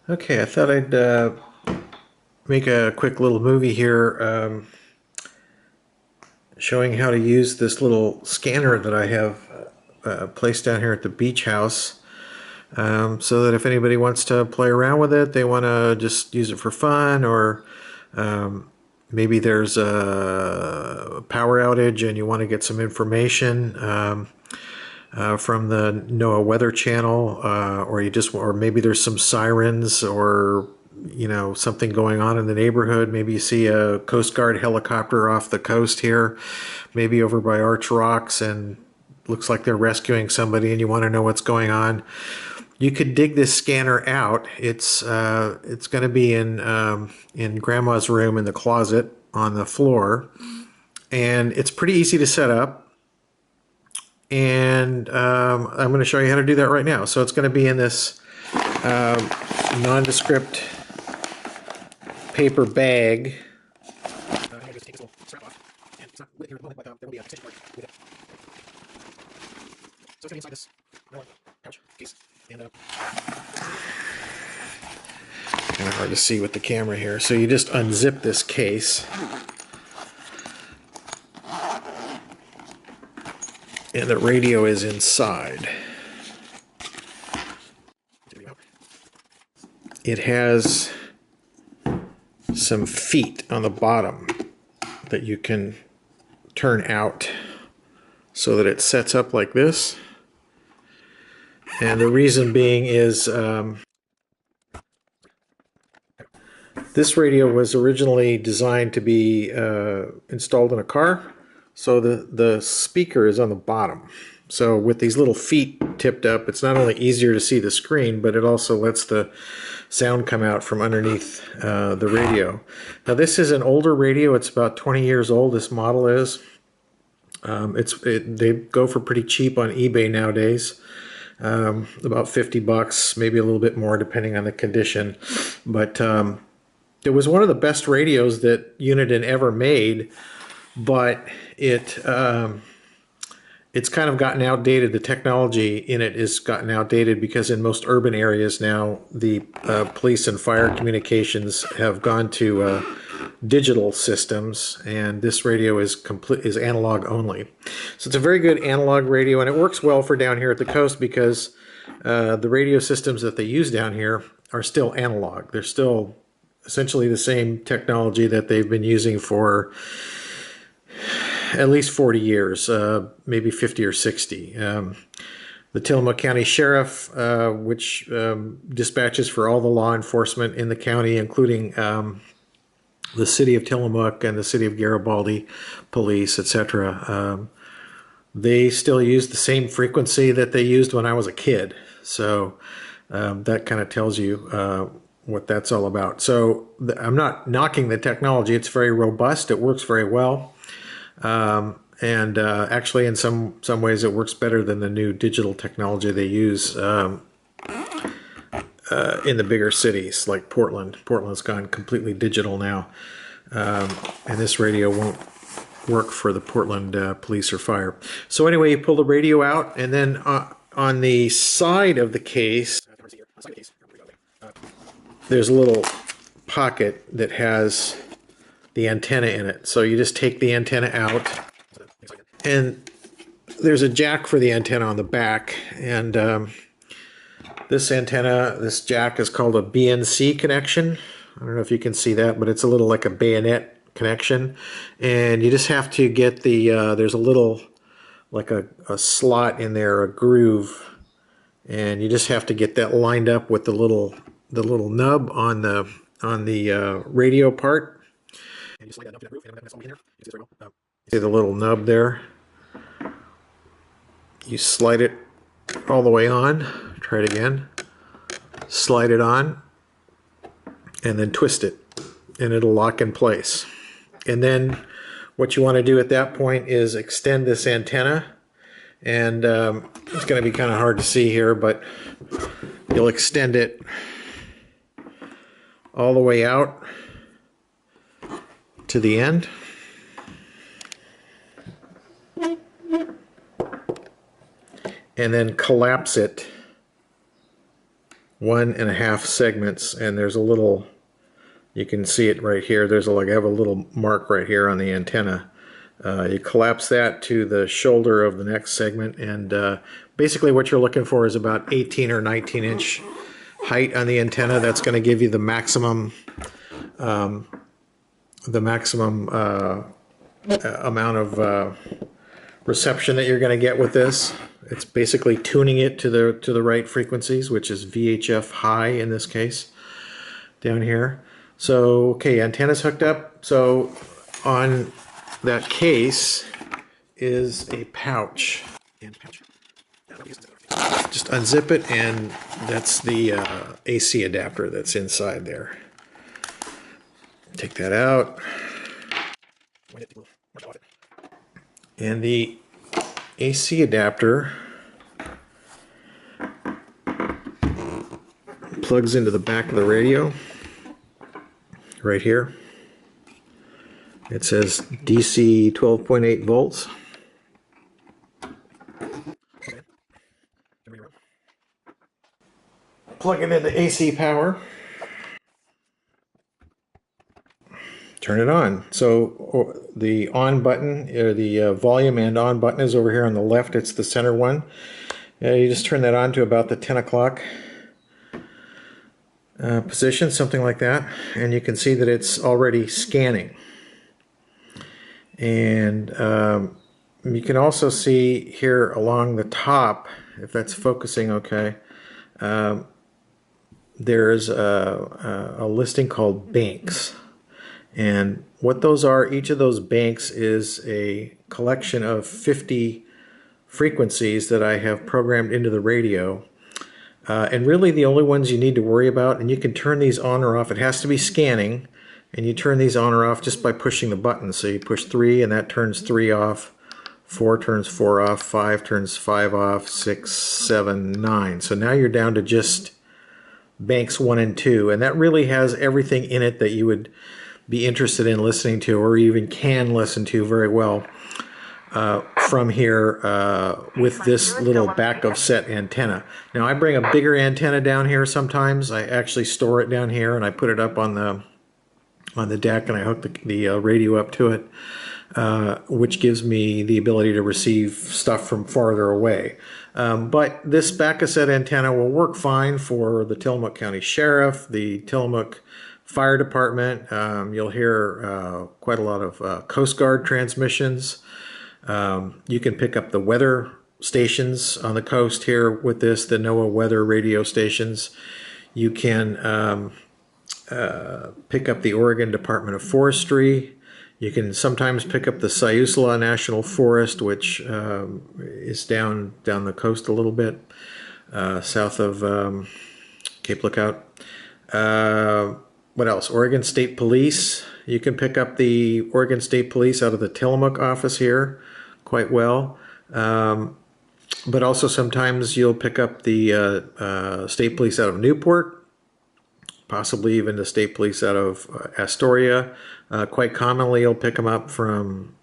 Okay, I thought I'd make a quick little movie here showing how to use this little scanner that I have placed down here at the beach house, so that if anybody wants to play around with it, they want to just use it for fun, or maybe there's a power outage and you want to get some information from the NOAA Weather Channel, or maybe there's some sirens, or something going on in the neighborhood. Maybe you see a Coast Guard helicopter off the coast here, maybe over by Arch Rocks, and looks like they're rescuing somebody, and you want to know what's going on. You could dig this scanner out. It's going to be in Grandma's room in the closet on the floor, and it's pretty easy to set up. And I'm going to show you how to do that right now. So it's going to be in this nondescript paper bag. I'm going to just take this little strap off, and it's not lit here at the moment, but there will be a stitch mark with it. So it's going to be inside this pouch case, and kind of hard to see with the camera here. So you just unzip this case, and the radio is inside. It has some feet on the bottom that you can turn out so that it sets up like this. And the reason being is this radio was originally designed to be installed in a car. So the speaker is on the bottom. So with these little feet tipped up, it's not only easier to see the screen, but it also lets the sound come out from underneath the radio. Now this is an older radio. It's about 20 years old, this model is. They go for pretty cheap on eBay nowadays. About 50 bucks, maybe a little bit more depending on the condition. But it was one of the best radios that Uniden ever made, but it's kind of gotten outdated. The technology in it is gotten outdated because in most urban areas now, the police and fire communications have gone to digital systems, and this radio is analog only. So it's a very good analog radio, and it works well for down here at the coast because the radio systems that they use down here are still analog. They're still essentially the same technology that they've been using for at least 40 years, maybe 50 or 60. The Tillamook County Sheriff, which dispatches for all the law enforcement in the county, including the city of Tillamook and the city of Garibaldi police, etc., they still use the same frequency that they used when I was a kid. So that kind of tells you what that's all about. So I'm not knocking the technology. It's very robust. It works very well. And actually, in some ways, it works better than the new digital technology they use in the bigger cities like Portland. Portland's gone completely digital now, and this radio won't work for the Portland police or fire. So anyway, you pull the radio out, and then on the side of the case, there's a little pocket that has the antenna in it. So you just take the antenna out, and there's a jack for the antenna on the back, and this jack is called a BNC connection. I don't know if you can see that, but it's a little like a bayonet connection, and you just have to get the there's a little like a slot in there, a groove, and you just have to get that lined up with the little nub on the radio part. And you slide that nub to the roof, and that's all in there. See the little nub there? You slide it all the way on. Try it again. Slide it on, and then twist it, and it'll lock in place. And then what you want to do at that point is extend this antenna, and it's going to be kind of hard to see here, but you'll extend it all the way out to the end. And then collapse it 1.5 segments, and there's a little, you can see it right here, there's a, like, I have a little mark right here on the antenna. You collapse that to the shoulder of the next segment, and basically what you're looking for is about 18 or 19 inch height on the antenna. That's going to give you the maximum amount of reception that you're going to get with this. It's basically tuning it to the right frequencies, which is VHF high in this case down here. So okay, antenna's hooked up. So on that case is a pouch. Just unzip it, and that's the AC adapter that's inside there. Take that out. And the AC adapter plugs into the back of the radio right here. It says DC 12.8 volts. Plug it into AC power. Turn it on. So the on button, or the volume and on button, is over here on the left. It's the center one. You just turn that on to about the 10 o'clock position, something like that, and you can see that it's already scanning. And you can also see here along the top, if that's focusing okay, there's a listing called banks. And what those are, each of those banks is a collection of 50 frequencies that I have programmed into the radio. And really the only ones you need to worry about, and you can turn these on or off, it has to be scanning, and you turn these on or off just by pushing the button. So you push 3 and that turns 3 off, 4 turns 4 off, 5 turns 5 off, 6, 7, 9. So now you're down to just banks 1 and 2, and that really has everything in it that you would be interested in listening to, or even can listen to very well from here with this little back of set antenna. Now I bring a bigger antenna down here sometimes. I actually store it down here and I put it up on the deck, and I hook the radio up to it, which gives me the ability to receive stuff from farther away. But this back of set antenna will work fine for the Tillamook County Sheriff, the Tillamook Fire Department. You'll hear quite a lot of Coast Guard transmissions. You can pick up the weather stations on the coast here with this, the NOAA Weather Radio stations. You can pick up the Oregon Department of Forestry. You can sometimes pick up the Siuslaw Natl Forest, which is down the coast a little bit, south of Cape Lookout. What else? Oregon State Police. You can pick up the Oregon State Police out of the Tillamook office here quite well. But also sometimes you'll pick up the State Police out of Newport, possibly even the State Police out of Astoria. Quite commonly you'll pick them up from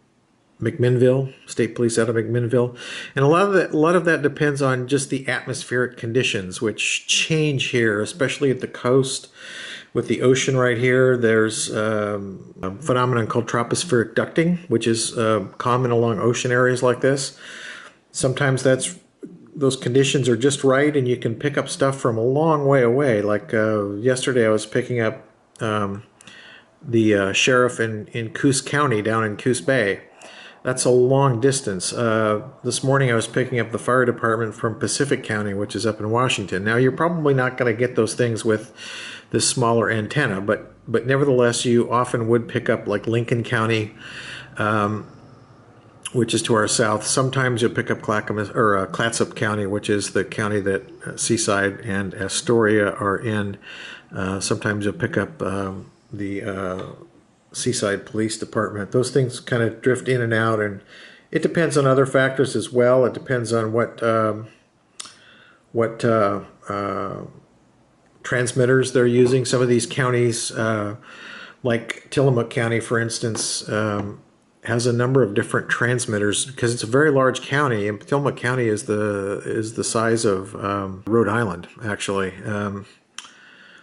McMinnville, State Police out of McMinnville. And a lot of that depends on just the atmospheric conditions, which change here, especially at the coast. With the ocean right here, there's a phenomenon called tropospheric ducting, which is common along ocean areas like this. Sometimes those conditions are just right, and you can pick up stuff from a long way away. Like yesterday, I was picking up the sheriff in Coos County, down in Coos Bay. That's a long distance. This morning I was picking up the fire department from Pacific County, which is up in Washington. Now you're probably not going to get those things with this smaller antenna, but nevertheless you often would pick up like Lincoln County, which is to our south. Sometimes you'll pick up Clatsop County, which is the county that Seaside and Astoria are in. Sometimes you'll pick up the Seaside Police Department. Those things kind of drift in and out, and it depends on other factors as well. It depends on what transmitters they're using. Some of these counties, like Tillamook County, for instance, has a number of different transmitters because it's a very large county, and Tillamook County is the size of Rhode Island, actually.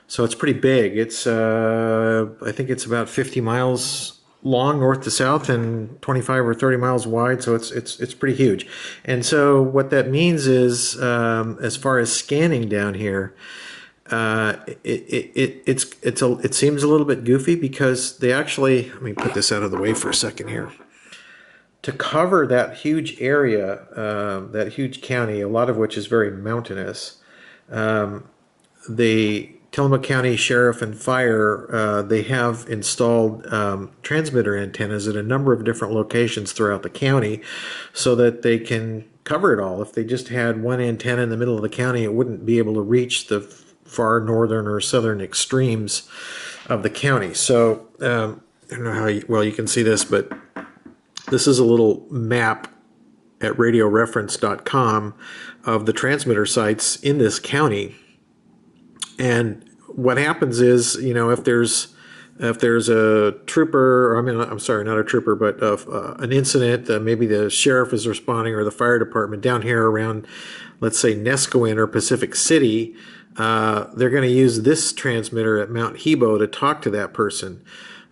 So it's pretty big. It's I think it's about 50 miles long north to south and 25 or 30 miles wide. So it's pretty huge. And so what that means is, as far as scanning down here, it seems a little bit goofy because they actually, let me put this out of the way for a second here. To cover that huge area, that huge county, a lot of which is very mountainous, the Tillamook County Sheriff and Fire, they have installed transmitter antennas at a number of different locations throughout the county so that they can cover it all. If they just had one antenna in the middle of the county, it wouldn't be able to reach the far northern or southern extremes of the county. So I don't know how well you can see this, but this is a little map at radioreference.com of the transmitter sites in this county. And what happens is, you know, if there's a trooper, or I'm sorry, not a trooper, but an incident, maybe the sheriff is responding or the fire department down here around, let's say, Nescoin or Pacific City, they're going to use this transmitter at Mount Hebo to talk to that person.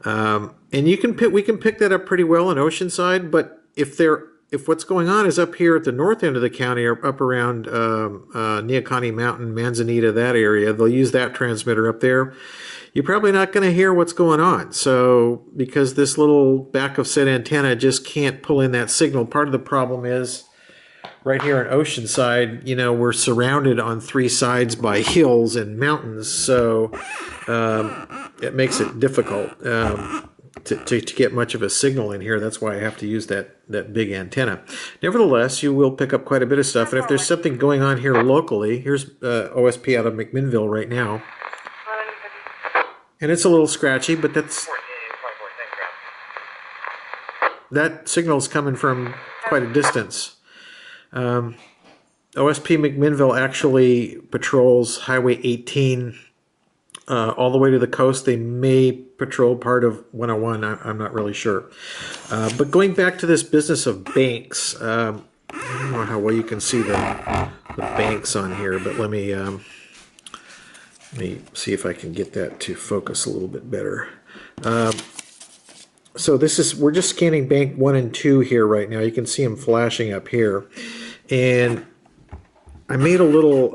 And we can pick that up pretty well in Oceanside, but if what's going on is up here at the north end of the county or up around Neocani Mountain, Manzanita, that area, they'll use that transmitter up there. You're probably not going to hear what's going on. So because this little back of set antenna just can't pull in that signal. Part of the problem is right here in Oceanside, you know, we're surrounded on three sides by hills and mountains. So it makes it difficult to get much of a signal in here. That's why I have to use that big antenna. Nevertheless, you will pick up quite a bit of stuff. And if there's something going on here locally, here's OSP out of McMinnville right now. And it's a little scratchy, but that signal's coming from quite a distance. OSP McMinnville actually patrols Highway 18 all the way to the coast. They may patrol part of 101. I'm not really sure. But going back to this business of banks, I don't know how well you can see the banks on here, but let me see if I can get that to focus a little bit better. So we're just scanning bank 1 and 2 here right now. You can see them flashing up here, and I made a little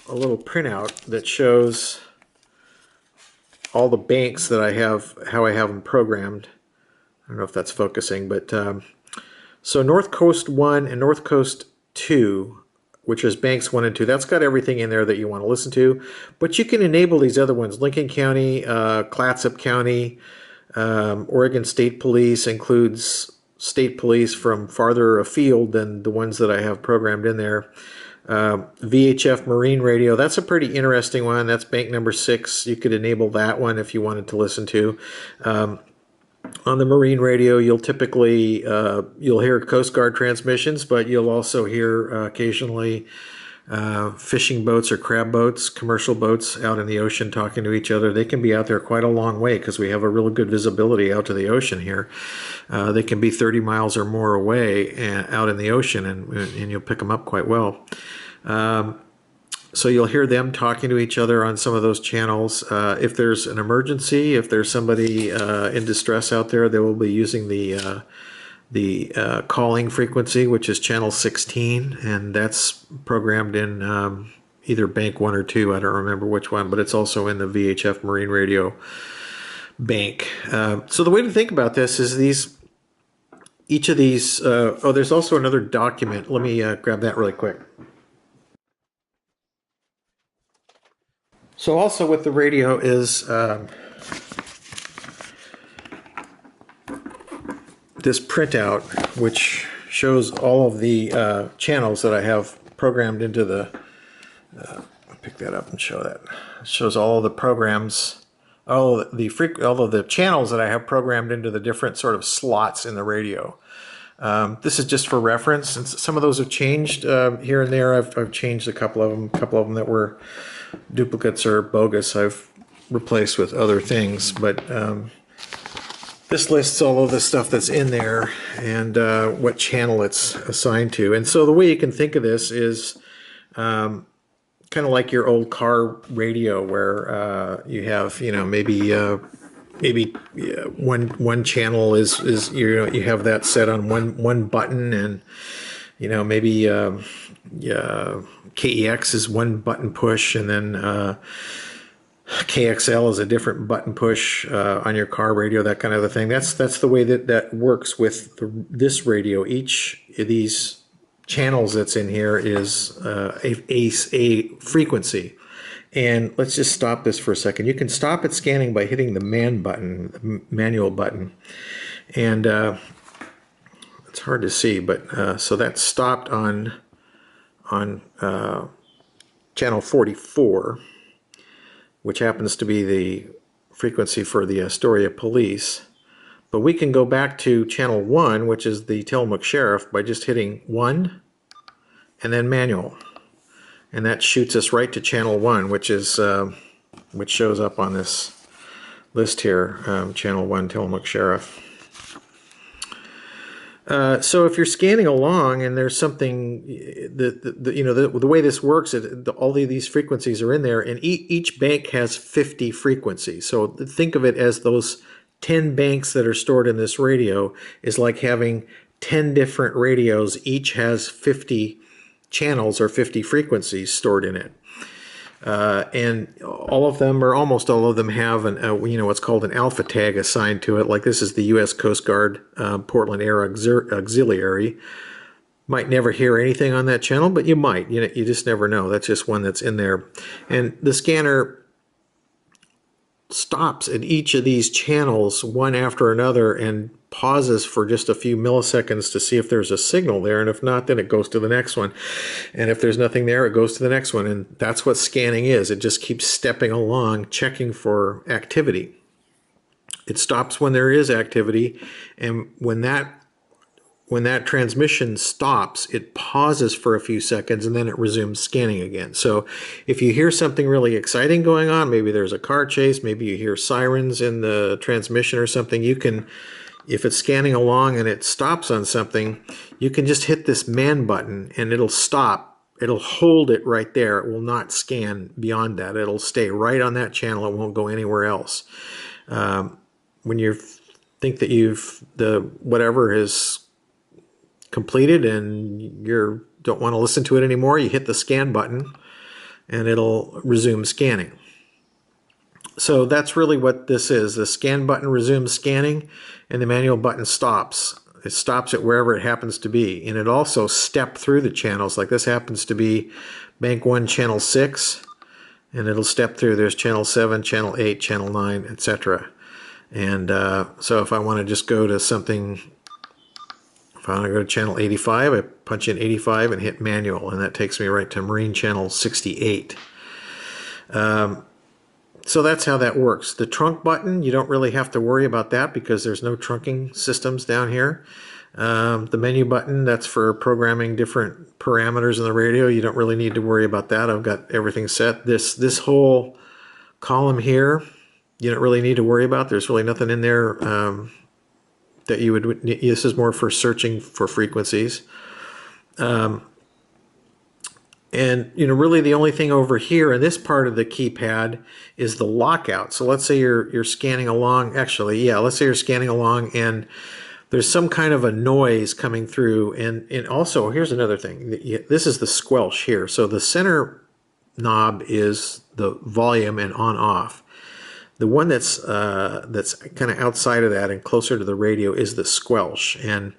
printout that shows all the banks that I have, how I have them programmed. I don't know if that's focusing, but so North Coast 1 and North Coast 2, which is banks 1 and 2, that's got everything in there that you want to listen to. But you can enable these other ones. Lincoln County, Clatsop County, Oregon State Police includes state police from farther afield than the ones that I have programmed in there. VHF Marine Radio, that's a pretty interesting one. That's bank number 6. You could enable that one if you wanted to listen to. On the Marine Radio, you'll typically you'll hear Coast Guard transmissions, but you'll also hear occasionally fishing boats or crab boats, commercial boats out in the ocean talking to each other. They can be out there quite a long way because we have a really good visibility out to the ocean here. They can be 30 miles or more away and out in the ocean, and you'll pick them up quite well. So you'll hear them talking to each other on some of those channels. If there's an emergency, if there's somebody in distress out there, they will be using the calling frequency, which is channel 16, and that's programmed in either bank 1 or 2. I don't remember which one, but it's also in the VHF Marine Radio bank. So the way to think about this is each of these, there's also another document. Let me grab that really quick. So also with the radio is this printout, which shows all of the channels that I have programmed into the, I'll pick that up and show that. It shows all of the programs, all of the channels that I have programmed into the different sort of slots in the radio. This is just for reference, and some of those have changed here and there. I've changed a couple of them that were duplicates or bogus I've replaced with other things, but This lists all of the stuff that's in there and what channel it's assigned to. And so the way you can think of this is kind of like your old car radio, where you have, maybe one channel is you have that set on one button, and maybe KEX is one button push, and then KXL is a different button push on your car radio, that kind of a thing. That's the way that works with this radio. Each of these channels that's in here is a frequency. And let's just stop this for a second. You can stop it scanning by hitting the manual button. And it's hard to see, but so that's stopped on channel 44, which happens to be the frequency for the Astoria Police. But we can go back to channel 1, which is the Tillamook Sheriff, by just hitting 1 and then manual. And that shoots us right to channel 1, which shows up on this list here, channel 1 Tillamook Sheriff. So if you're scanning along and there's something, the way this works, all of these frequencies are in there, and each bank has 50 frequencies. So think of it as those 10 banks that are stored in this radio is like having 10 different radios. Each has 50 channels or 50 frequencies stored in it. And all of them, or almost all of them, have what's called an alpha tag assigned to it. Like this is the U.S. Coast Guard Portland Air Auxiliary. Might never hear anything on that channel, but you might. You just never know. That's just one that's in there. And the scanner stops at each of these channels one after another and pauses for just a few milliseconds to see if there's a signal there, and if not, then it goes to the next one, and if there's nothing there, it goes to the next one. And that's what scanning is. It just keeps stepping along, checking for activity. It stops when there is activity, and when that transmission stops, it pauses for a few seconds, and then it resumes scanning again. So if you hear something really exciting going on, maybe there's a car chase, maybe you hear sirens in the transmission or something, you can, if it's scanning along and it stops on something, you can just hit this man button and it'll stop. It'll hold it right there. It will not scan beyond that. It'll stay right on that channel. It won't go anywhere else. When you think that whatever is completed and you don't want to listen to it anymore, you hit the scan button and it'll resume scanning. So that's really what this is. The scan button resumes scanning and the manual button stops. It stops it wherever it happens to be. And it also steps through the channels. Like this happens to be Bank 1 Channel 6, and it'll step through. There's Channel 7, Channel 8, Channel 9, etc. And so if I want to just go to something, if I want to go to Channel 85, I punch in 85 and hit manual, and that takes me right to Marine Channel 68. So that's how that works. The trunk button, you don't really have to worry about that because there's no trunking systems down here. The menu button, that's for programming different parameters in the radio. You don't really need to worry about that. I've got everything set. This whole column here, you don't really need to worry about. There's really nothing in there that you would. This is more for searching for frequencies. And really the only thing over here in this part of the keypad is the lockout. So let's say you're scanning along, let's say you're scanning along and there's some kind of a noise coming through. And also, here's another thing. This is the squelch here. So the center knob is the volume and on off. The one that's kind of outside of that and closer to the radio is the squelch. And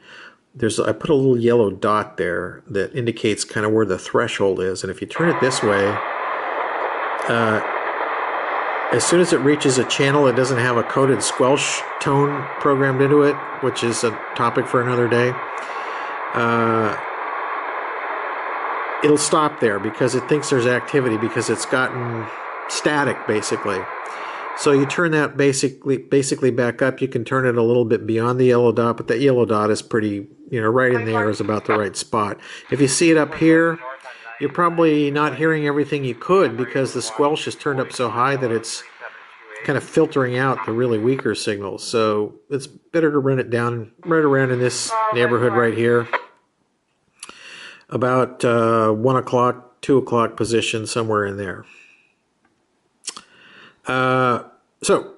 I put a little yellow dot there that indicates kind of where the threshold is. And if you turn it this way, as soon as it reaches a channel that doesn't have a coded squelch tone programmed into it, which is a topic for another day, it'll stop there because it thinks there's activity because it's gotten static basically. So you turn that basically back up. You can turn it a little bit beyond the yellow dot, but that yellow dot is pretty, right in there is about the right spot. If you see it up here, you're probably not hearing everything you could because the squelch is turned up so high that it's kind of filtering out the really weaker signals. So it's better to run it down right around in this neighborhood right here, about 1 o'clock, 2 o'clock position, somewhere in there. So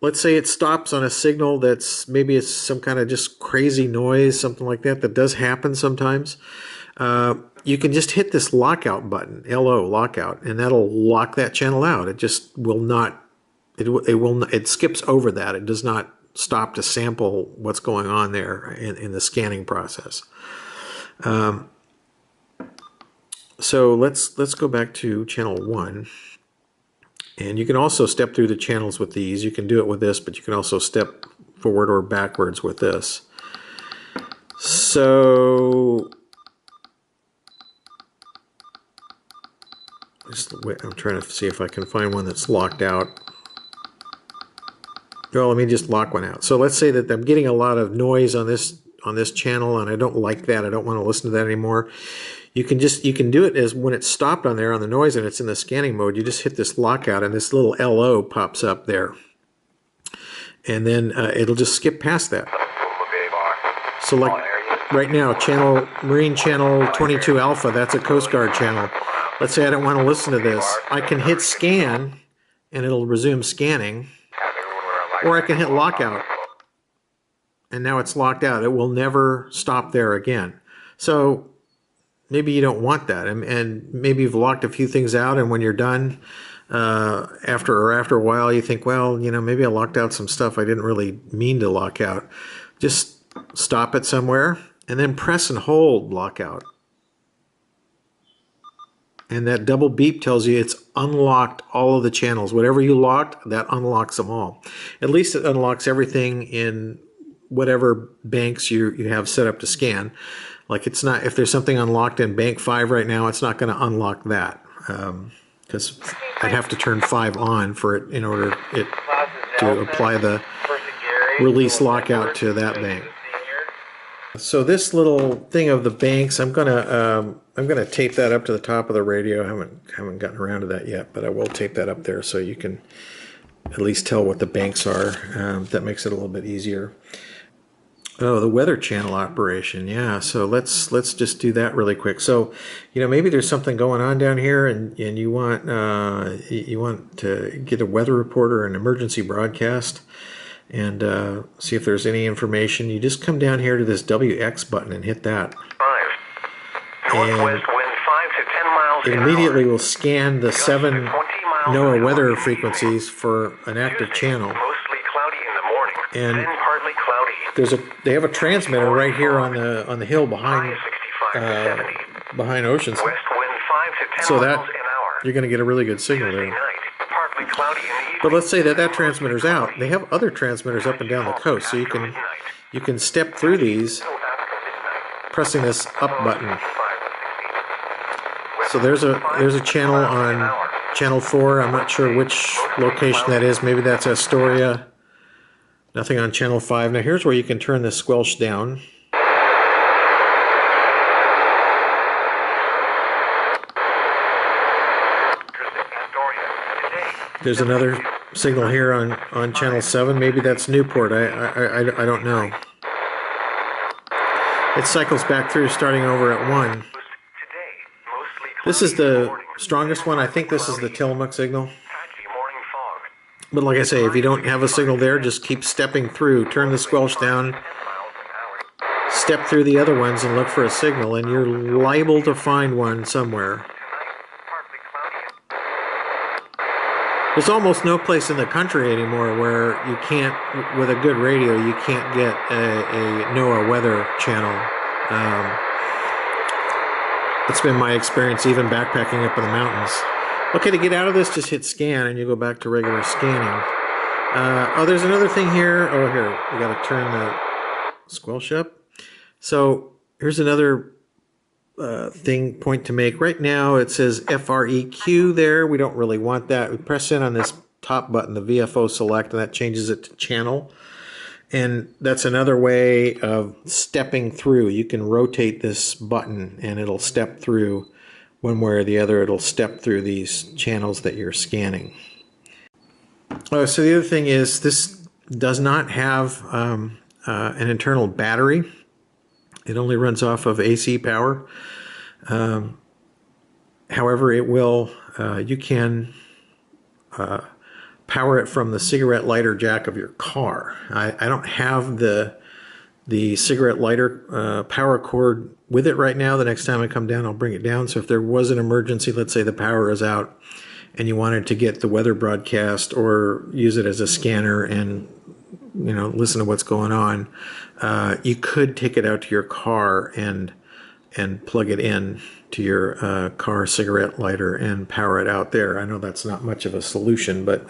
let's say it stops on a signal that's maybe it's some kind of just crazy noise, something like that. That does happen sometimes. You can just hit this lockout button, LO, lockout, and that'll lock that channel out. It just will not, it skips over that. It does not stop to sample what's going on there in the scanning process. So let's go back to channel 1. And you can also step through the channels with these. You can do it with this, but you can also step forward or backwards with this. So I'm trying to see if I can find one that's locked out. Well, let me just lock one out. So let's say that I'm getting a lot of noise on this channel, and I don't like that. I don't want to listen to that anymore. You can do it as when it's stopped on there on the noise and it's in the scanning mode. You just hit this lockout, and this little LO pops up there, and then it'll just skip past that. So like right now, Marine Channel 22 Alpha, that's a Coast Guard channel. Let's say I don't want to listen to this. I can hit scan, and it'll resume scanning, or I can hit lockout, and now it's locked out. It will never stop there again. So maybe you don't want that, and maybe you've locked a few things out, and when you're done, after a while, you think, well, you know, maybe I locked out some stuff I didn't really mean to lock out. Just stop it somewhere, and then press and hold lockout. And that double beep tells you it's unlocked all of the channels. Whatever you locked, that unlocks them all. At least it unlocks everything in whatever banks you have set up to scan. Like it's not, if there's something unlocked in bank 5 right now, it's not going to unlock that, because I'd have to turn 5 on for it in order to apply the release lockout to that bank. So this little thing of the banks, I'm gonna tape that up to the top of the radio. I haven't gotten around to that yet, but I will tape that up there so you can at least tell what the banks are. That makes it a little bit easier. Oh, the weather channel operation, yeah. So let's just do that really quick. So, you know, maybe there's something going on down here, and you want to get a weather report or an emergency broadcast, and see if there's any information. You just come down here to this WX button and hit that. And it immediately will scan the 7 NOAA weather frequencies for an active channel. And they have a transmitter right here on the hill behind Oceans. So that you're going to get a really good signal there. But let's say that transmitter's out. They have other transmitters up and down the coast, so you can step through these pressing this up button. So there's a channel on channel 4. I'm not sure which location that is. Maybe that's Astoria. Nothing on channel 5. Now here's where you can turn the squelch down. There's another signal here on channel 7. Maybe that's Newport. I don't know. It cycles back through starting over at 1. This is the strongest one. I think this is the Tillamook signal. But like I say, if you don't have a signal there, just keep stepping through. Turn the squelch down. Step through the other ones and look for a signal, and you're liable to find one somewhere. There's almost no place in the country anymore where you can't, with a good radio, you can't get a NOAA weather channel. It's been my experience even backpacking up in the mountains. Okay, to get out of this, just hit scan and you go back to regular scanning. Oh, there's another thing here. Oh, here, we got to turn the squelch up. So here's another point to make. Right now it says FREQ there. We don't really want that. We press in on this top button, the VFO select, and that changes it to channel. And that's another way of stepping through. You can rotate this button and it'll step through one way or the other. It'll step through these channels that you're scanning. Oh, so the other thing is this does not have an internal battery. It only runs off of AC power. However, it will, you can power it from the cigarette lighter jack of your car. I don't have the cigarette lighter power cord with it right now. The next time I come down, I'll bring it down. So if there was an emergency, let's say the power is out and you wanted to get the weather broadcast or use it as a scanner and listen to what's going on, you could take it out to your car and plug it in to your car cigarette lighter and power it out there. I know that's not much of a solution, but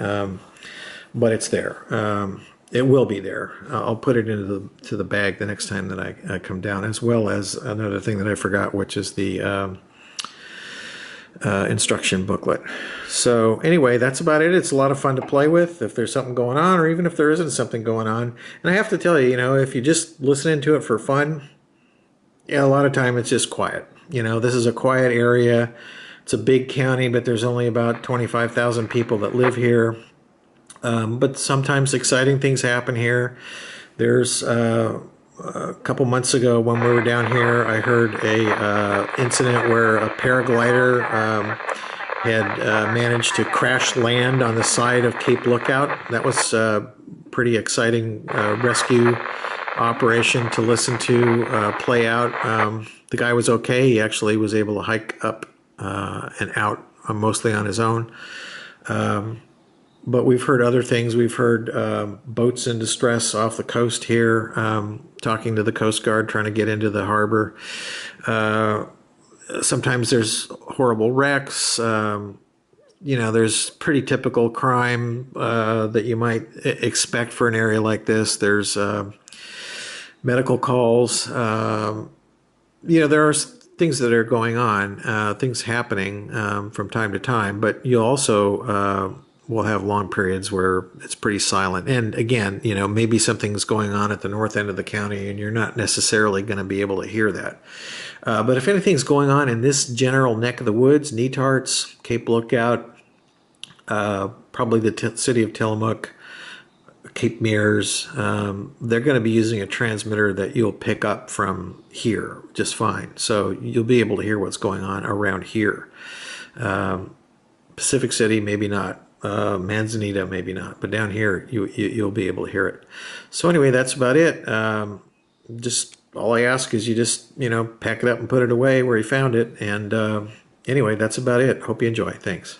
it's there. It will be there. I'll put it into the bag the next time that I come down, as well as another thing that I forgot, which is the instruction booklet. So anyway, that's about it. It's a lot of fun to play with if there's something going on, or even if there isn't something going on. And I have to tell you, if you just listen to it for fun, a lot of time it's just quiet. This is a quiet area. It's a big county, but there's only about 25,000 people that live here. But sometimes exciting things happen here. There's a couple months ago when we were down here, I heard a incident where a paraglider had managed to crash land on the side of Cape Lookout. That was a pretty exciting rescue operation to listen to play out. The guy was okay. He actually was able to hike up and out mostly on his own. But we've heard other things. We've heard boats in distress off the coast here, talking to the Coast Guard, trying to get into the harbor. Sometimes there's horrible wrecks. There's pretty typical crime that you might expect for an area like this. There's medical calls. There are things that are going on, things happening from time to time, but you also will have long periods where it's pretty silent. And again, maybe something's going on at the north end of the county and you're not necessarily going to be able to hear that. But if anything's going on in this general neck of the woods, Netarts, Cape Lookout, probably the city of Tillamook, Cape Mears, they're going to be using a transmitter that you'll pick up from here just fine. So you'll be able to hear what's going on around here. Pacific City, maybe not. Manzanita, maybe not. But down here, you'll be able to hear it. So anyway, that's about it. Just all I ask is you just, pack it up and put it away where you found it. And anyway, that's about it. Hope you enjoy. Thanks.